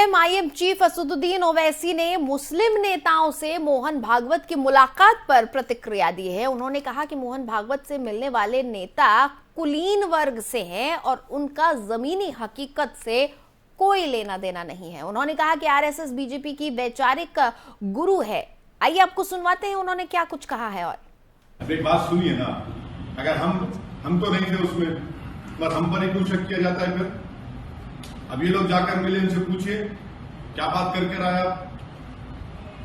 AIMIM chief Asaduddin Owaisi ने मुस्लिम नेताओं से मोहन भागवत की मुलाकात पर प्रतिक्रिया दी है। उन्होंने कहा कि मोहन भागवत से मिलने वाले नेता कुलीन वर्ग से हैं और उनका जमीनी हकीकत से कोई लेना देना नहीं है। उन्होंने कहा कि आरएसएस बीजेपी की वैचारिक गुरु है। आइए आपको सुनवाते हैं उन्होंने क्या कुछ कहा है। और एक बात सुनिए ना, अगर हम तो नहीं थे उसमें, पर हम पर ही क्यों शक किया जाता है? फिर अब ये लोग जाकर मिले, इनसे पूछिए क्या बात करके रहा है।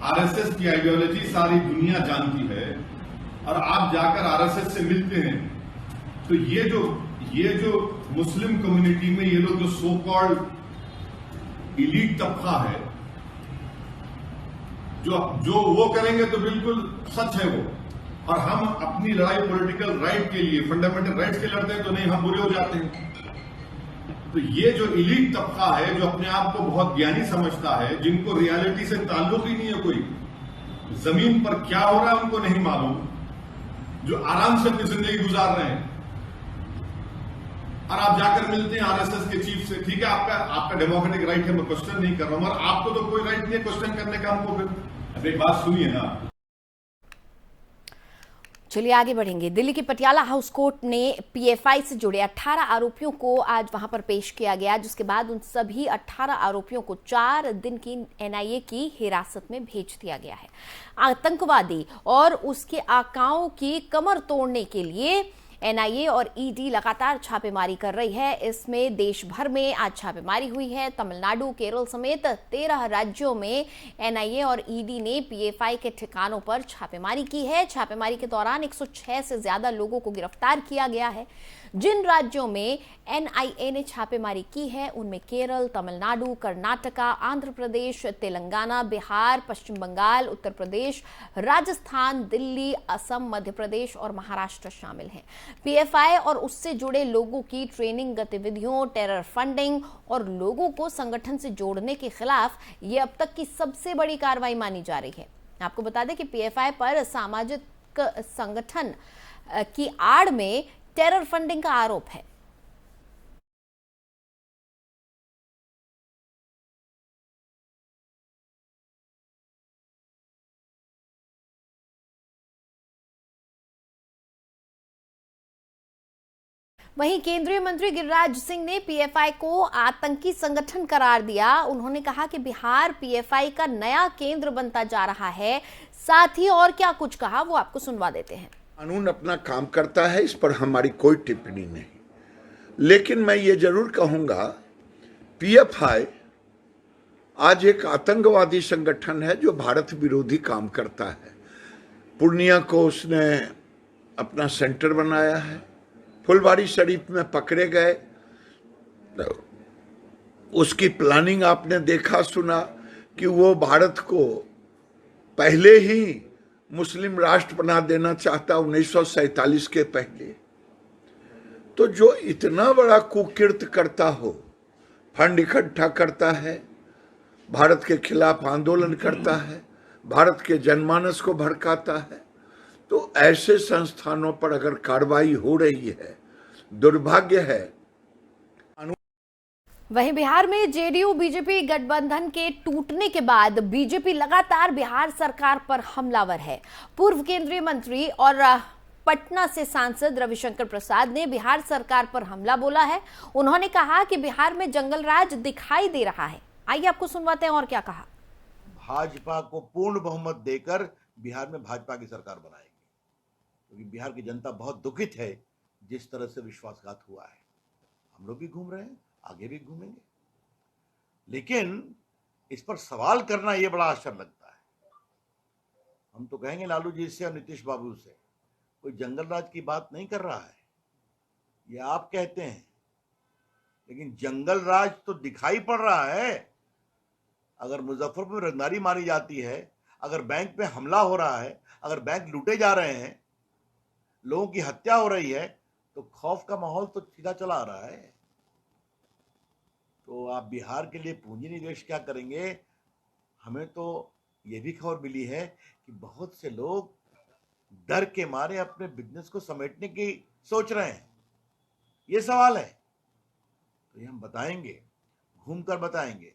आरएसएस की आइडियोलॉजी सारी दुनिया जानती है और आप जाकर आरएसएस से मिलते हैं तो ये जो मुस्लिम कम्युनिटी में ये लोग जो सो कॉल्ड इलीट तबका है, जो वो करेंगे तो बिल्कुल सच है वो। और हम अपनी लड़ाई पॉलिटिकल राइट के लिए, फंडामेंटल राइट्स के लड़ते हैं तो नहीं, हम बुरे हो जाते हैं। तो ये जो इलीट तबका है, जो अपने आप को बहुत ज्ञानी समझता है, जिनको रियलिटी से ताल्लुक ही नहीं है, कोई जमीन पर क्या हो रहा है उनको नहीं मालूम, जो आराम से अपनी जिंदगी गुजार रहे हैं, और आप जाकर मिलते हैं आरएसएस के चीफ से। ठीक है, आपका डेमोक्रेटिक राइट है, मैं क्वेश्चन नहीं कर रहा हूं, और आपको तो कोई राइट नहीं है क्वेश्चन करने का हमको। फिर एक बात सुनिए ना। चलिए आगे बढ़ेंगे। दिल्ली की पटियाला हाउस कोर्ट ने पीएफआई से जुड़े 18 आरोपियों को आज वहां पर पेश किया गया, जिसके बाद उन सभी 18 आरोपियों को 4 दिन की एनआईए की हिरासत में भेज दिया गया है। आतंकवादी और उसके आकाओं की कमर तोड़ने के लिए एनआईए और ईडी लगातार छापेमारी कर रही है। इसमें देश भर में आज छापेमारी हुई है। तमिलनाडु, केरल समेत 13 राज्यों में एनआईए और ईडी ने पीएफआई के ठिकानों पर छापेमारी की है। छापेमारी के दौरान 106 से ज्यादा लोगों को गिरफ्तार किया गया है। जिन राज्यों में एनआईए ने छापेमारी की है उनमें केरल, तमिलनाडु, कर्नाटका, आंध्र प्रदेश, तेलंगाना, बिहार, पश्चिम बंगाल, उत्तर प्रदेश, राजस्थान, दिल्ली, असम, मध्य प्रदेश और महाराष्ट्र शामिल हैं। पीएफआई और उससे जुड़े लोगों की ट्रेनिंग गतिविधियों, टेरर फंडिंग और लोगों को संगठन से जोड़ने के खिलाफ ये अब तक की सबसे बड़ी कार्रवाई मानी जा रही है। आपको बता दें कि पीएफआई पर सामाजिक संगठन की आड़ में टेरर फंडिंग का आरोप है। वहीं केंद्रीय मंत्री गिरिराज सिंह ने पीएफआई को आतंकी संगठन करार दिया। उन्होंने कहा कि बिहार पीएफआई का नया केंद्र बनता जा रहा है। साथ ही और क्या कुछ कहा वो आपको सुनवा देते हैं। कानून अपना काम करता है, इस पर हमारी कोई टिप्पणी नहीं, लेकिन मैं ये जरूर कहूंगा पीएफआई आज एक आतंकवादी संगठन है जो भारत विरोधी काम करता है। पूर्णिया को उसने अपना सेंटर बनाया है। फुलवारी शरीफ में पकड़े गए, उसकी प्लानिंग आपने देखा सुना कि वो भारत को पहले ही मुस्लिम राष्ट्र बना देना चाहता 1947 के पहले। तो जो इतना बड़ा कुकृत्य करता हो, फंड इकट्ठा करता है, भारत के खिलाफ आंदोलन करता है, भारत के जनमानस को भड़काता है, तो ऐसे संस्थानों पर अगर कार्रवाई हो रही है, दुर्भाग्य है। वहीं बिहार में जेडीयू बीजेपी गठबंधन के टूटने के बाद बीजेपी लगातार बिहार सरकार पर हमलावर है। पूर्व केंद्रीय मंत्री और पटना से सांसद रविशंकर प्रसाद ने बिहार सरकार पर हमला बोला है। उन्होंने कहा कि बिहार में जंगल राज दिखाई दे रहा है। आइए आपको सुनवाते हैं और क्या कहा। भाजपा को पूर्ण बहुमत देकर बिहार में भाजपा की सरकार बनाएगी, क्योंकि बिहार की जनता बहुत दुखित है जिस तरह से विश्वासघात हुआ है। हम लोग भी घूम रहे हैं, आगे भी घूमेंगे, लेकिन इस पर सवाल करना यह बड़ा आश्चर्य लगता है। हम तो कहेंगे लालू जी से और नीतीश बाबू से, कोई जंगल राज की बात नहीं कर रहा है, ये आप कहते हैं, लेकिन जंगल राज तो दिखाई पड़ रहा है। अगर मुजफ्फरपुर में रंगदारी मारी जाती है, अगर बैंक पे हमला हो रहा है, अगर बैंक लूटे जा रहे हैं, लोगों की हत्या हो रही है, तो खौफ का माहौल तो सीधा चला आ रहा है। तो आप बिहार के लिए पूंजी निवेश क्या करेंगे? हमें तो ये भी खबर मिली है कि बहुत से लोग डर के मारे अपने बिजनेस को समेटने की सोच रहे हैं। ये सवाल है, तो ये हम बताएंगे, घूमकर बताएंगे।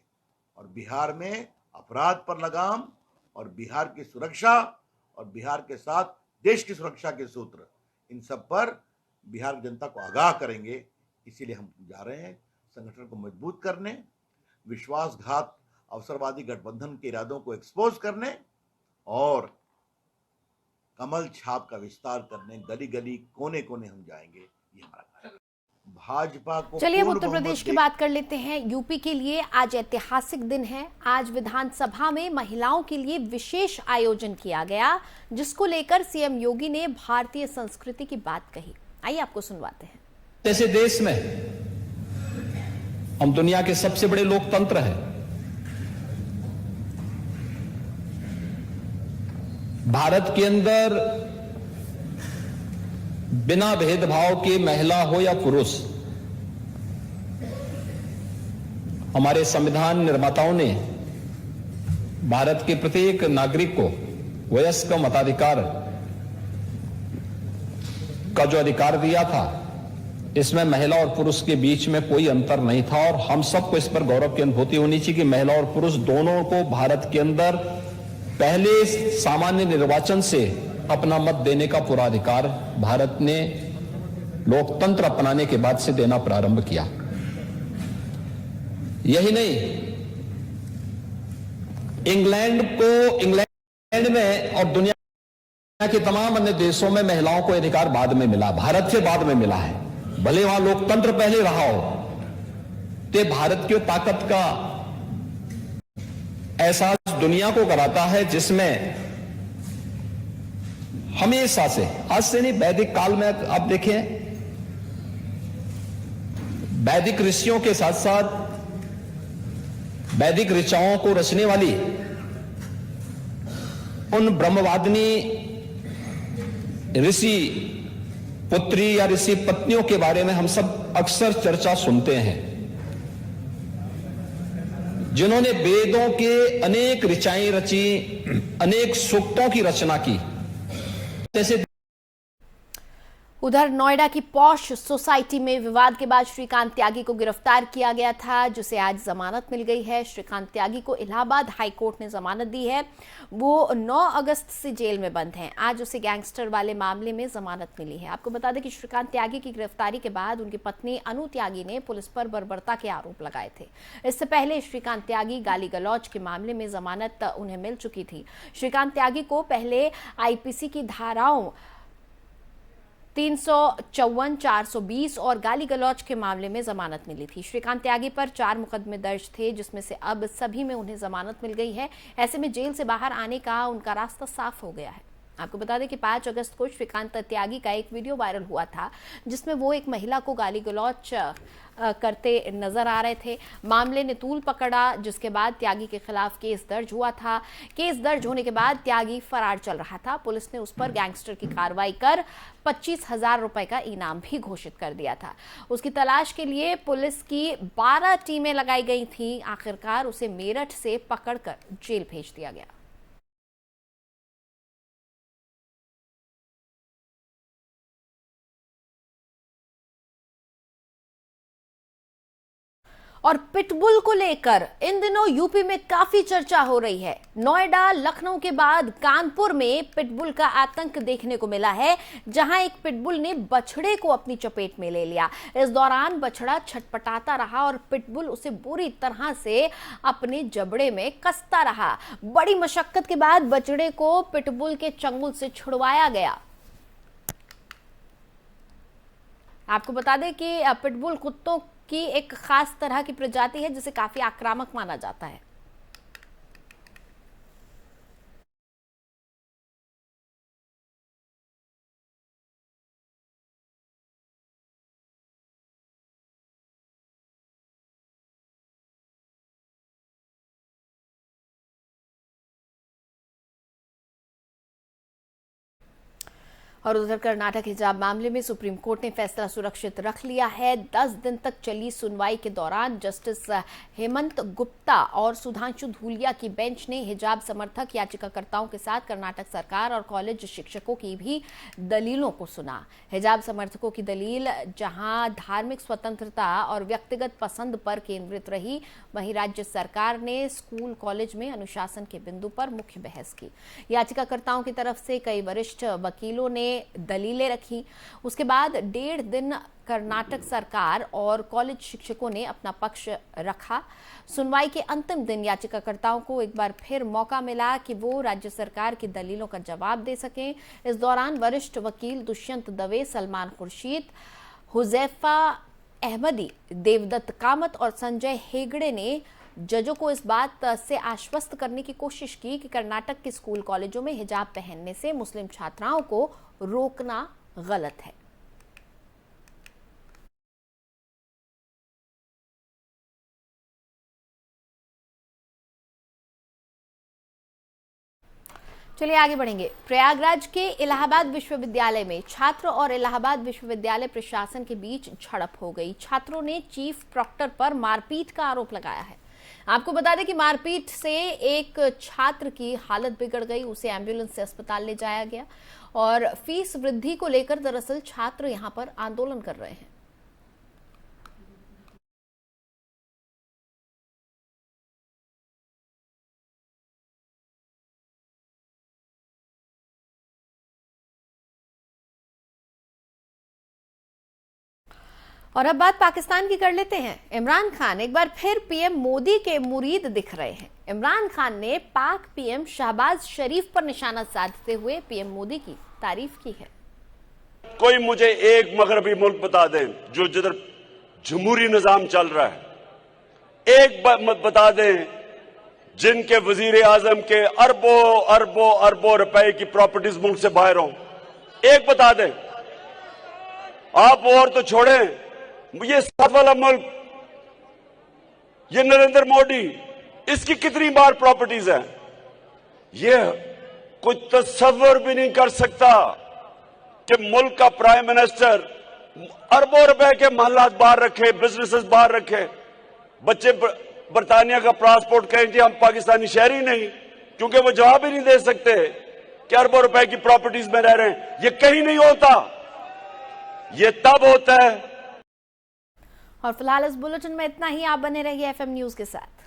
और बिहार में अपराध पर लगाम और बिहार की सुरक्षा और बिहार के साथ देश की सुरक्षा के सूत्र, इन सब पर बिहार की जनता को आगाह करेंगे। इसीलिए हम जा रहे हैं संगठन को मजबूत करने, विश्वासघात अवसरवादी गठबंधन के इरादों को एक्सपोज करने और कमल छाप का विस्तार करने। गली गली कोने कोने हम जाएंगे, ये हमारा कार्य है। भाजपा को चलिए अब पूर्ण उत्तर बहुमत प्रदेश की बात कर लेते हैं। यूपी के लिए आज ऐतिहासिक दिन है। आज विधानसभा में महिलाओं के लिए विशेष आयोजन किया गया, जिसको लेकर सीएम योगी ने भारतीय संस्कृति की बात कही। आइए आपको सुनवाते हैं। जैसे देश में हम दुनिया के सबसे बड़े लोकतंत्र हैं, भारत के अंदर बिना भेदभाव के महिला हो या पुरुष, हमारे संविधान निर्माताओं ने भारत के प्रत्येक नागरिक को वयस्क मताधिकार का जो अधिकार दिया था, इसमें महिला और पुरुष के बीच में कोई अंतर नहीं था। और हम सबको इस पर गौरव की अनुभूति होनी चाहिए कि महिला और पुरुष दोनों को भारत के अंदर पहले सामान्य निर्वाचन से अपना मत देने का पूरा अधिकार भारत ने लोकतंत्र अपनाने के बाद से देना प्रारंभ किया। यही नहीं, इंग्लैंड में और दुनिया के तमाम अन्य देशों में महिलाओं को अधिकार बाद में मिला, भारत से बाद में मिला है। भले वहां लोकतंत्र पहले रहा हो, तो भारत की ताकत का एहसास दुनिया को कराता है, जिसमें हमेशा से, आज से नहीं, वैदिक काल में आप देखें, वैदिक ऋषियों के साथ साथ वैदिक ऋचाओं को रचने वाली उन ब्रह्मवादिनी ऋषि पुत्री या ऋषि पत्नियों के बारे में हम सब अक्सर चर्चा सुनते हैं, जिन्होंने वेदों के अनेक ऋचाएं रची, अनेक सूक्तों की रचना की। जैसे उधर नोएडा की पॉश सोसाइटी में विवाद के बाद श्रीकांत त्यागी को गिरफ्तार किया गया था, जिसे आज जमानत मिल गई है। श्रीकांत त्यागी को इलाहाबाद हाई कोर्ट ने जमानत दी है। वो 9 अगस्त से जेल में बंद हैं। आज उसे गैंगस्टर वाले मामले में जमानत मिली है। आपको बता दें कि श्रीकांत त्यागी की गिरफ्तारी के बाद उनकी पत्नी अनु त्यागी ने पुलिस पर बर्बरता के आरोप लगाए थे। इससे पहले श्रीकांत त्यागी गाली गलौज के मामले में जमानत उन्हें मिल चुकी थी। श्रीकांत त्यागी को पहले आईपीसी की धाराओं 354, 420 और गाली गलौज के मामले में जमानत मिली थी। श्रीकांत त्यागी पर 4 मुकदमे दर्ज थे, जिसमें से अब सभी में उन्हें जमानत मिल गई है। ऐसे में जेल से बाहर आने का उनका रास्ता साफ हो गया है। आपको बता दें कि 5 अगस्त को श्रीकांत त्यागी का एक वीडियो वायरल हुआ था, जिसमें वो एक महिला को गाली गलौज करते नजर आ रहे थे। मामले ने तूल पकड़ा, जिसके बाद त्यागी के खिलाफ केस दर्ज हुआ था। केस दर्ज होने के बाद त्यागी फरार चल रहा था। पुलिस ने उस पर गैंगस्टर की कार्रवाई कर 25,000 रुपए का इनाम भी घोषित कर दिया था। उसकी तलाश के लिए पुलिस की 12 टीमें लगाई गई थी। आखिरकार उसे मेरठ से पकड़कर जेल भेज दिया गया। और पिटबुल को लेकर इन दिनों यूपी में काफी चर्चा हो रही है। नोएडा, लखनऊ के बाद कानपुर में पिटबुल का आतंक देखने को मिला है, जहां एक पिटबुल ने बछड़े को अपनी चपेट में ले लिया। इस दौरान बछड़ा छटपटाता रहा और पिटबुल उसे बुरी तरह से अपने जबड़े में कसता रहा। बड़ी मशक्कत के बाद बछड़े को पिटबुल के चंगुल से छुड़वाया गया। आपको बता दें कि पिटबुल कुत्तों की एक खास तरह की प्रजाति है, जिसे काफी आक्रामक माना जाता है। और उधर कर्नाटक हिजाब मामले में सुप्रीम कोर्ट ने फैसला सुरक्षित रख लिया है। 10 दिन तक चली सुनवाई के दौरान जस्टिस हेमंत गुप्ता और सुधांशु धूलिया की बेंच ने हिजाब समर्थक याचिकाकर्ताओं के साथ कर्नाटक सरकार और कॉलेज शिक्षकों की भी दलीलों को सुना। हिजाब समर्थकों की दलील जहां धार्मिक स्वतंत्रता और व्यक्तिगत पसंद पर केंद्रित रही, वहीं राज्य सरकार ने स्कूल कॉलेज में अनुशासन के बिंदु पर मुख्य बहस की। याचिकाकर्ताओं की तरफ से कई वरिष्ठ वकीलों ने दलीलें रखी। उसके बाद 1.5 दिन कर्नाटक सरकार और कॉलेज शिक्षकों ने अपना पक्ष रखा। सुनवाई के अंतिम दिन याचिकाकर्ताओं को एक बार फिर मौका मिला कि वो राज्य सरकार की दलीलों का जवाब दे सकें। इस दौरान वरिष्ठ वकील दुष्यंत दवे, सलमान खुर्शीद, हुजैफा अहमदी, देवदत्त कामत और संजय हेगड़े ने जजों को इस बात से आश्वस्त करने की कोशिश की कि कर्नाटक के स्कूल कॉलेजों में हिजाब पहनने से मुस्लिम छात्राओं को रोकना गलत है। चलिए आगे बढ़ेंगे। प्रयागराज के इलाहाबाद विश्वविद्यालय में छात्र और इलाहाबाद विश्वविद्यालय प्रशासन के बीच झड़प हो गई। छात्रों ने चीफ प्रॉक्टर पर मारपीट का आरोप लगाया है। आपको बता दें कि मारपीट से एक छात्र की हालत बिगड़ गई, उसे एम्बुलेंस से अस्पताल ले जाया गया और फीस वृद्धि को लेकर दरअसल छात्र यहां पर आंदोलन कर रहे हैं। और अब बात पाकिस्तान की कर लेते हैं। इमरान खान एक बार फिर पीएम मोदी के मुरीद दिख रहे हैं। इमरान खान ने पाक पीएम शहबाज शरीफ पर निशाना साधते हुए पीएम मोदी की तारीफ की है। कोई मुझे एक मगरबी मुल्क बता दें जो जिधर जमहूरी निजाम चल रहा है, एक बता दें जिनके वजीर आजम के अरबों अरबों अरबों रुपए की प्रॉपर्टीज मुल्क से बाहर हों, एक बता दें। आप और तो छोड़ें, ये साथ वाला मुल्क, ये नरेंद्र मोदी, इसकी कितनी बार प्रॉपर्टीज हैं, ये कोई तस्वर भी नहीं कर सकता कि मुल्क का प्राइम मिनिस्टर अरबों रुपए के महलात बाहर रखे, बिजनेसेस बाहर रखे, बच्चे बरतानिया का पासपोर्ट कहें कि हम पाकिस्तानी शहरी नहीं, क्योंकि वो जवाब ही नहीं दे सकते कि अरबों रुपए की प्रॉपर्टीज में रह रहे हैं। ये कहीं नहीं होता, ये तब होता है। और फिलहाल इस बुलेटिन में इतना ही। आप बने रहिए एफएम न्यूज के साथ।